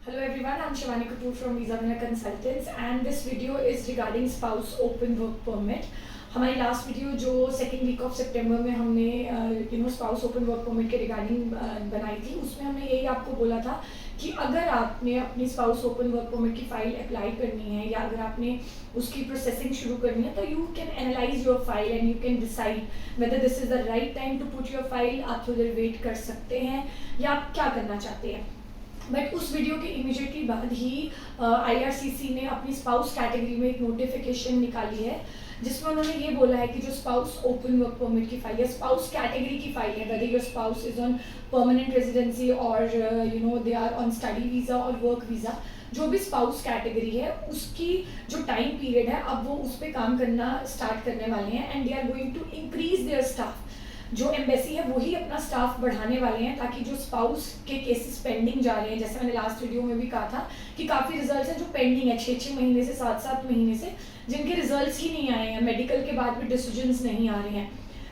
Hello everyone, I'm Shivani Kapoor from Visa Winner Consultants and this video is regarding spouse open work permit. हमारी last video जो second week of सितंबर में हमने spouse open work permit के regarding बनाई थी, उसमें हमने यही आपको बोला था कि अगर आपने अपनी स्पाउस ओपन वर्क परमिट की फाइल अप्लाई करनी है या अगर आपने उसकी प्रोसेसिंग शुरू करनी है तो you can analyse your file and you can decide whether this is the right time to put your file. आप थोड़ी देर वेट कर सकते हैं या आप क्या करना चाहते हैं. बट उस वीडियो के इमीडिएटली बाद ही IRCC ने अपनी स्पाउस कैटेगरी में एक नोटिफिकेशन निकाली है जिसमें उन्होंने ये बोला है कि जो स्पाउस ओपन वर्क परमिट की फाइल है, स्पाउस कैटेगरी की फाइल है, whether your spouse is on permanent residency और they are on study visa और वर्क वीज़ा, जो भी स्पाउस कैटेगरी है उसकी जो टाइम पीरियड है अब वो उस पर काम करना स्टार्ट करने वाले हैं and they are going to increase their staff. जो एम्बेसी है वही अपना स्टाफ बढ़ाने वाले हैं ताकि जो स्पाउस के केसेस पेंडिंग जा रहे हैं, जैसे मैंने लास्ट वीडियो में भी कहा था कि काफ़ी रिजल्ट्स हैं जो पेंडिंग है 6-6 महीने से 7-7 महीने से, जिनके रिजल्ट्स ही नहीं आए हैं, मेडिकल के बाद भी डिसीजंस नहीं आ रहे हैं.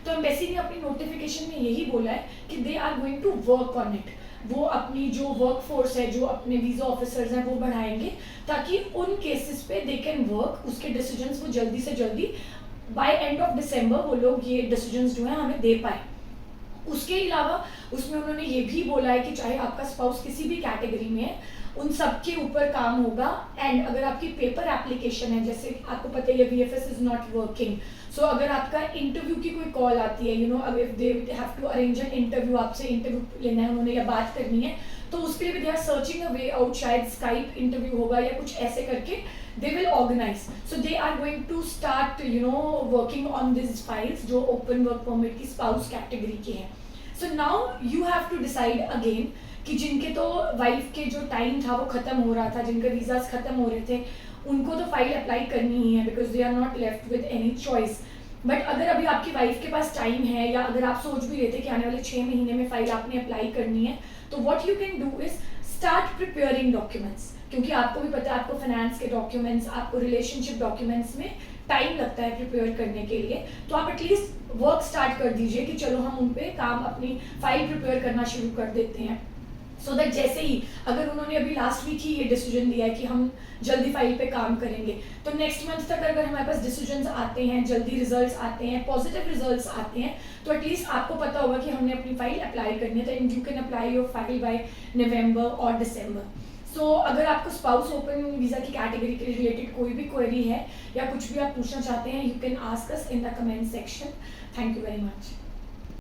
तो एम्बेसी ने अपनी नोटिफिकेशन में यही बोला है कि they are going to work on it. वो अपनी जो वर्क फोर्स है, जो अपने वीज़ा ऑफिसर्स हैं वो बढ़ाएंगे ताकि उन केसेस पे दे कैन वर्क, उसके डिसीजंस वो जल्दी से जल्दी बाय एंड ऑफ दिसंबर वो लोग ये डिसीजंस जो है हमें दे पाए. उसके अलावा उसमें उन्होंने ये भी बोला है कि चाहे आपका स्पाउस किसी भी कैटेगरी में है उन सब के ऊपर काम होगा. एंड अगर आपकी पेपर एप्लीकेशन है, जैसे आपको पता है VFS is not working, so अगर आपका इंटरव्यू की कोई कॉल आती है, अब if they have to arrange an interview, आपसे इंटरव्यू लेना है उन्होंने या बात करनी है, तो उसके लिए भी they are searching a way out. शायद स्काइप इंटरव्यू होगा या कुछ ऐसे करके they will organize. So they are going to start working on these files जो open work permit की spouse category की है. So now you have to decide again कि जिनके तो वाइफ के जो टाइम था वो ख़त्म हो रहा था, जिनके वीज़ाज ख़त्म हो रहे थे, उनको तो फाइल अप्लाई करनी ही है because they are not left with any choice. But अगर अभी आपकी वाइफ के पास टाइम है या अगर आप सोच भी रहे थे कि आने वाले 6 महीने में फाइल आपने अप्लाई करनी है, तो what you can do is start preparing documents. क्योंकि आपको भी पता है आपको फाइनेंस के डॉक्यूमेंट्स, आपको रिलेशनशिप डॉक्यूमेंट्स में टाइम लगता है प्रिपेयर करने के लिए, तो आप एटलीस्ट वर्क स्टार्ट कर दीजिए कि चलो हम उन पे काम अपनी फाइल प्रिपेयर करना शुरू कर देते हैं. सो दैट जैसे ही अगर उन्होंने अभी लास्ट वीक ही ये डिसीजन दिया है कि हम जल्दी फाइल पे काम करेंगे, तो नेक्स्ट मंथ तक अगर हमारे पास डिसीजंस आते हैं, जल्दी रिजल्ट्स आते हैं, पॉजिटिव रिजल्ट्स आते हैं, तो एटलीस्ट आपको पता होगा कि हमने अपनी फाइल अप्लाई करनी है. तो you can apply your file by November और दिसंबर. सो अगर आपको स्पाउस ओपन वीज़ा की कैटेगरी के रिलेटेड कोई भी क्वेरी है या कुछ भी आप पूछना चाहते हैं, you can ask us in the comment section. Thank you very much.